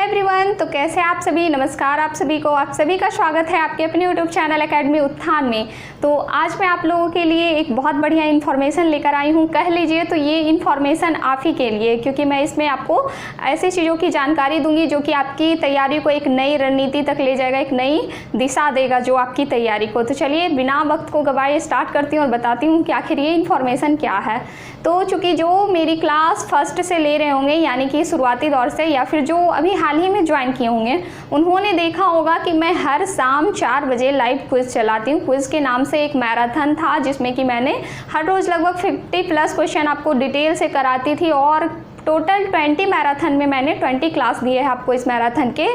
Everyone, तो कैसे आप सभी। नमस्कार आप सभी को, आप सभी का स्वागत है आपके अपने यूट्यूब चैनल एकेडमी उत्थान में। तो आज मैं आप लोगों के लिए एक बहुत बढ़िया इन्फॉर्मेशन लेकर आई हूँ। कह लीजिए तो ये इन्फॉर्मेशन आप ही के लिए, क्योंकि मैं इसमें आपको ऐसी चीज़ों की जानकारी दूंगी जो कि आपकी तैयारी को एक नई रणनीति तक ले जाएगा, एक नई दिशा देगा जो आपकी तैयारी को। तो चलिए बिना वक्त को गवाए स्टार्ट करती हूँ और बताती हूँ कि आखिर ये इन्फॉर्मेशन क्या है। तो चूँकि जो मेरी क्लास फर्स्ट से ले रहे होंगे, यानी कि शुरुआती दौर से, या फिर जो अभी हाल ही में ज्वाइन किए होंगे, उन्होंने देखा होगा कि मैं हर शाम 4 बजे लाइव क्विज़ चलाती हूँ। क्विज़ के नाम से एक मैराथन था जिसमें कि मैंने हर रोज़ लगभग 50+ क्वेश्चन आपको डिटेल से कराती थी और टोटल 20 मैराथन में मैंने 20 क्लास दिए हैं आपको इस मैराथन के।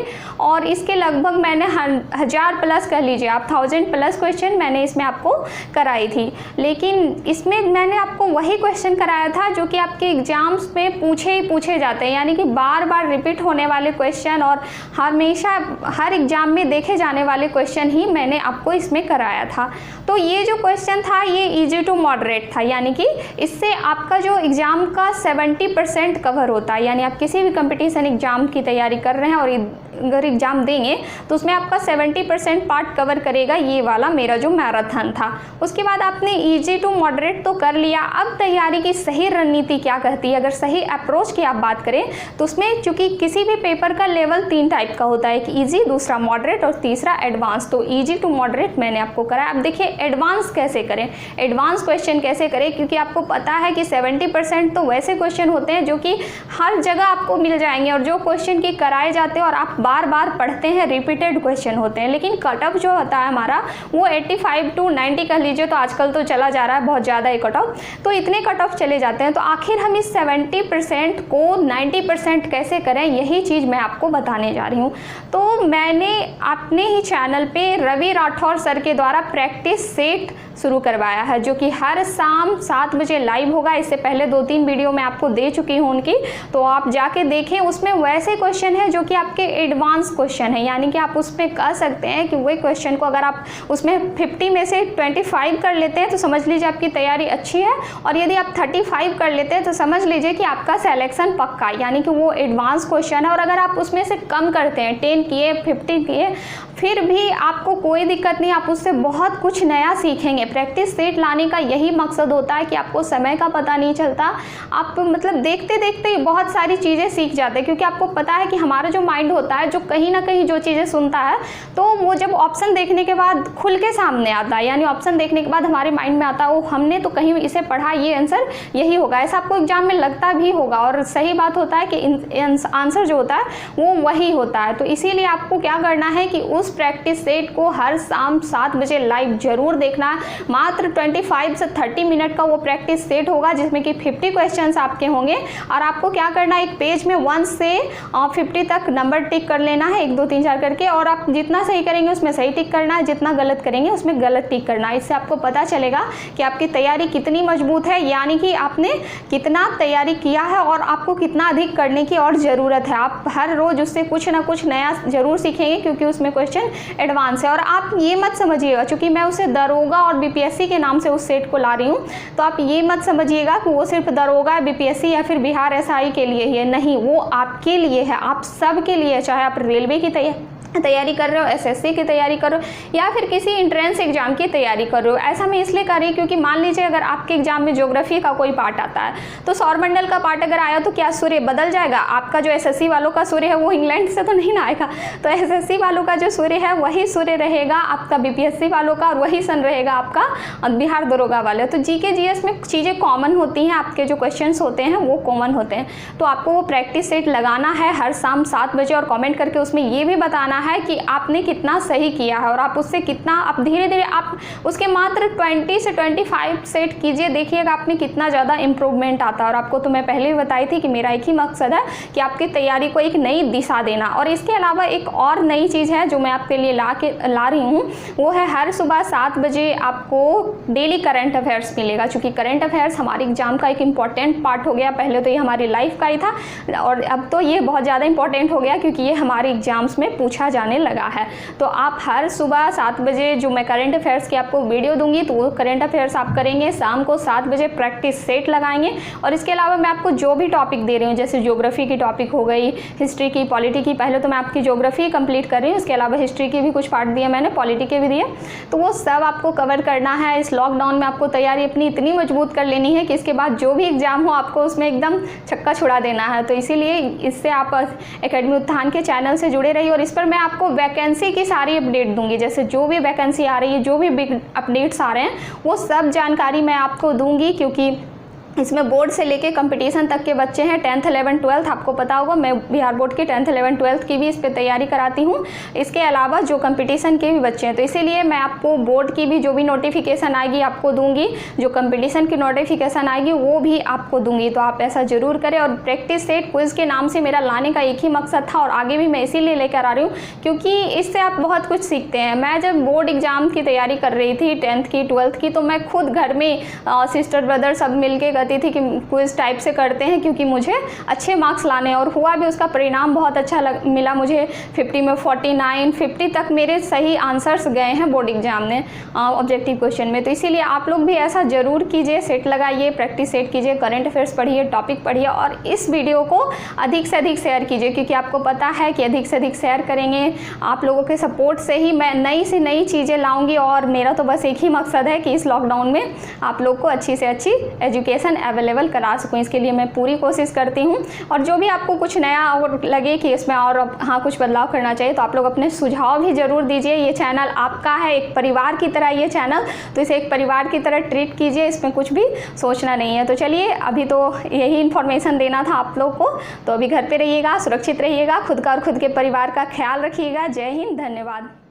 और इसके लगभग मैंने 1000+ कह लीजिए आप, 1000+ क्वेश्चन मैंने इसमें आपको कराई थी। लेकिन इसमें मैंने आपको वही क्वेश्चन कराया था जो कि आपके एग्जाम्स में पूछे जाते हैं, यानी कि बार बार रिपीट होने वाले क्वेश्चन और हमेशा हर एग्जाम में देखे जाने वाले क्वेश्चन ही मैंने आपको इसमें कराया था। तो ये जो क्वेश्चन था ये ईजी टू मॉडरेट था, यानी कि इससे आपका जो एग्ज़ाम का 70% कवर होता है। यानी आप किसी भी कंपटीशन एग्जाम की तैयारी कर रहे हैं और अगर एग्ज़ाम देंगे तो उसमें आपका 70% पार्ट कवर करेगा ये वाला मेरा जो मैराथन था। उसके बाद आपने ईजी टू मॉडरेट तो कर लिया, अब तैयारी की सही रणनीति क्या कहती है। अगर सही अप्रोच की आप बात करें तो उसमें चूँकि किसी भी पेपर का लेवल 3 टाइप का होता है, एक ईजी, दूसरा मॉडरेट और तीसरा एडवांस। तो ईजी टू मॉडरेट मैंने आपको कराया। अब देखिए एडवांस कैसे करें, एडवांस क्वेश्चन कैसे करें, क्योंकि आपको पता है कि 70% तो वैसे क्वेश्चन होते हैं जो कि हर जगह आपको मिल जाएंगे और जो क्वेश्चन की कराए जाते हैं और आप बार बार पढ़ते हैं, रिपीटेड क्वेश्चन होते हैं। लेकिन कट ऑफ जो होता है हमारा वो 85 to 90 कह लीजिए, तो आजकल तो चला जा रहा है बहुत ज़्यादा ही कट ऑफ, तो इतने कट ऑफ चले जाते हैं। तो आखिर हम इस 70% को 90% कैसे करें, यही चीज़ मैं आपको बताने जा रही हूँ। तो मैंने अपने ही चैनल पे रवि राठौर सर के द्वारा प्रैक्टिस सेट शुरू करवाया है, जो कि हर शाम 7 बजे लाइव होगा। इससे पहले 2-3 वीडियो मैं आपको दे चुकी हूँ उनकी, तो आप जाके देखें। उसमें वैसे क्वेश्चन है जो कि आपके एडवांस क्वेश्चन है, यानी कि आप उसमें कह सकते हैं कि वही क्वेश्चन को अगर आप उसमें 50 में से 25 कर लेते हैं तो समझ लीजिए आपकी तैयारी अच्छी है, और यदि आप 35 कर लेते हैं तो समझ लीजिए कि आपका सिलेक्शन पक्का, यानी कि वो एडवांस क्वेश्चन है। और अगर आप उसमें से कम करते हैं, 10 किए, 50 किए, फिर भी आपको कोई दिक्कत नहीं, आप उससे बहुत कुछ नया सीखेंगे। प्रैक्टिस सेट लाने का यही मकसद होता है कि आपको समय का पता नहीं चलता, आप मतलब देखते देखते बहुत सारी चीज़ें सीख जाते हैं। क्योंकि आपको पता है कि हमारा जो माइंड होता है, जो कहीं ना कहीं जो चीज़ें सुनता है, तो वो जब ऑप्शन देखने के बाद खुल के सामने आता है, यानी ऑप्शन देखने के बाद हमारे माइंड में आता है वो हमने तो कहीं इसे पढ़ा, ये आंसर यही होगा। ऐसा आपको एग्जाम में लगता भी होगा, और सही बात होता है कि आंसर जो होता है वो वही होता है। तो इसीलिए आपको क्या करना है कि उस प्रैक्टिस सेट को हर शाम 7 बजे लाइव जरूर देखना है। मात्र 25 से 30 मिनट का वो प्रैक्टिस सेट होगा जिसमें कि 50 क्वेश्चंस आपके होंगे। और आपको क्या करना है, एक पेज में 1 से 50 तक नंबर टिक कर लेना है, 1 2 3 4 करके, और आप जितना सही करेंगे उसमें सही टिक करना है, जितना गलत करेंगे उसमें गलत टिक करना है। इससे आपको पता चलेगा कि आपकी तैयारी कितनी मजबूत है, यानी कि आपने कितना तैयारी किया है और आपको कितना अधिक करने की और ज़रूरत है। आप हर रोज़ उससे कुछ ना कुछ नया जरूर सीखेंगे, क्योंकि उसमें क्वेश्चन एडवांस है। और आप ये मत समझिएगा, चूँकि मैं उसे दरोगा और बीपीएससी के नाम से उस सेट को ला रही हूँ, तो आप ये मत समझिएगा कि वो सिर्फ दरोगा, बीपीएससी या फिर बिहार एसआई के लिए ही है। नहीं, वो आपके लिए है, आप सब के लिए, चाहे आप रेलवे की तैयारी कर रहे हो, एसएससी की तैयारी कर रहे हो, या फिर किसी एंट्रेंस एग्जाम की तैयारी कर रहे हो। ऐसा मैं इसलिए कर रही हूँ क्योंकि मान लीजिए अगर आपके एग्जाम में ज्योग्राफी का कोई पार्ट आता है, तो सौरमंडल का पार्ट अगर आया तो क्या सूर्य बदल जाएगा? आपका जो एसएससी वालों का सूर्य है वो इंग्लैंड से तो नहीं ना आएगा, तो एसएससी वालों का जो सूर्य है वही सूर्य रहेगा आपका बीपीएससी वालों का, और वही सन रहेगा आपका बिहार दरोगा वाले। तो जीके जीएस में चीज़ें कॉमन होती हैं, आपके जो क्वेश्चन होते हैं वो कॉमन होते हैं। तो आपको वो प्रैक्टिस सेट लगाना है हर शाम 7 बजे, और कॉमेंट करके उसमें ये भी बताना है कि आपने कितना सही किया है और आप उससे कितना, आप धीरे धीरे आप उसके मात्र 20 से 25 सेट कीजिए, देखिएगा आपने कितना ज़्यादा इंप्रूवमेंट आता है। और आपको तो मैं पहले भी बताई थी कि मेरा एक ही मकसद है कि आपकी तैयारी को एक नई दिशा देना। और इसके अलावा एक और नई चीज़ है जो मैं आपके लिए ला रही हूँ, वो है हर सुबह 7 बजे आपको डेली करंट अफेयर्स मिलेगा। चूँकि करंट अफेयर्स हमारे एग्जाम का एक इम्पॉर्टेंट पार्ट हो गया, पहले तो ये हमारी लाइफ का ही था और अब तो ये बहुत ज़्यादा इंपॉर्टेंट हो गया क्योंकि ये हमारे एग्जाम्स में पूछा जाने लगा है। तो आप हर सुबह 7 बजे जो मैं करंट अफेयर्स की आपको वीडियो दूंगी तो वो करंट अफेयर्स आप करेंगे, शाम को 7 बजे प्रैक्टिस सेट लगाएंगे। और इसके अलावा मैं आपको जो भी टॉपिक दे रही हूँ, जैसे ज्योग्राफी की टॉपिक हो गई, हिस्ट्री की, पॉलिटी की, पहले तो मैं आपकी ज्योग्राफी कंप्लीट कर रही हूँ, उसके अलावा हिस्ट्री के भी कुछ पार्ट दिए मैंने, पॉलिटी के भी दिए, तो वो सब आपको कवर करना है। इस लॉकडाउन में आपको तैयारी अपनी इतनी मजबूत कर लेनी है कि इसके बाद जो भी एग्जाम हो आपको उसमें एकदम छक्का छुड़ा देना है। तो इसीलिए इससे आप एकेडमी उत्थान के चैनल से जुड़े रहिए और इस पर मैं आपको वैकेंसी की सारी अपडेट दूंगी। जैसे जो भी वैकेंसी आ रही है, जो भी बिग अपडेट्स आ रहे हैं, वो सब जानकारी मैं आपको दूंगी, क्योंकि इसमें बोर्ड से लेके कंपटीशन तक के बच्चे हैं, 10th 11th 12th आपको पता होगा, मैं बिहार बोर्ड के 10th 11th 12th की भी इस पर तैयारी कराती हूँ। इसके अलावा जो कंपटीशन के भी बच्चे हैं, तो इसीलिए मैं आपको बोर्ड की भी जो भी नोटिफिकेशन आएगी आपको दूंगी, जो कंपटीशन की नोटिफिकेशन आएगी वो भी आपको दूंगी। तो आप ऐसा जरूर करें। और प्रैक्टिस सेट क्विज़ के नाम से मेरा लाने का एक ही मकसद था और आगे भी मैं इसीलिए लेकर आ रही हूँ, क्योंकि इससे आप बहुत कुछ सीखते हैं। मैं जब बोर्ड एग्जाम की तैयारी कर रही थी 10th की 12th की, तो मैं खुद घर में सिस्टर ब्रदर सब मिलकर थी कि क्विज टाइप से करते हैं, क्योंकि मुझे अच्छे मार्क्स लाने, और हुआ भी, उसका परिणाम बहुत अच्छा मिला मुझे। 50 में 49, 50 तक मेरे सही आंसर्स गए हैं बोर्ड एग्जाम में, ऑब्जेक्टिव क्वेश्चन में। तो इसीलिए आप लोग भी ऐसा ज़रूर कीजिए, सेट लगाइए, प्रैक्टिस सेट कीजिए, करंट अफेयर्स पढ़िए, टॉपिक पढ़िए और इस वीडियो को अधिक से अधिक शेयर कीजिए, क्योंकि आपको पता है कि अधिक से अधिक शेयर करेंगे, आप लोगों के सपोर्ट से ही मैं नई से नई चीज़ें लाऊंगी। और मेरा तो बस एक ही मकसद है कि इस लॉकडाउन में आप लोग को अच्छी से अच्छी एजुकेशन अवेलेबल करा सकूं, इसके लिए मैं पूरी कोशिश करती हूं। और जो भी आपको कुछ नया और लगे कि इसमें और हाँ कुछ बदलाव करना चाहिए, तो आप लोग अपने सुझाव भी ज़रूर दीजिए। ये चैनल आपका है, एक परिवार की तरह ये चैनल, तो इसे एक परिवार की तरह ट्रीट कीजिए, इसमें कुछ भी सोचना नहीं है। तो चलिए, अभी तो यही इन्फॉर्मेशन देना था आप लोग को। तो अभी घर पे रहिएगा, सुरक्षित रहिएगा, खुद का और खुद के परिवार का ख्याल रखिएगा। जय हिंद, धन्यवाद।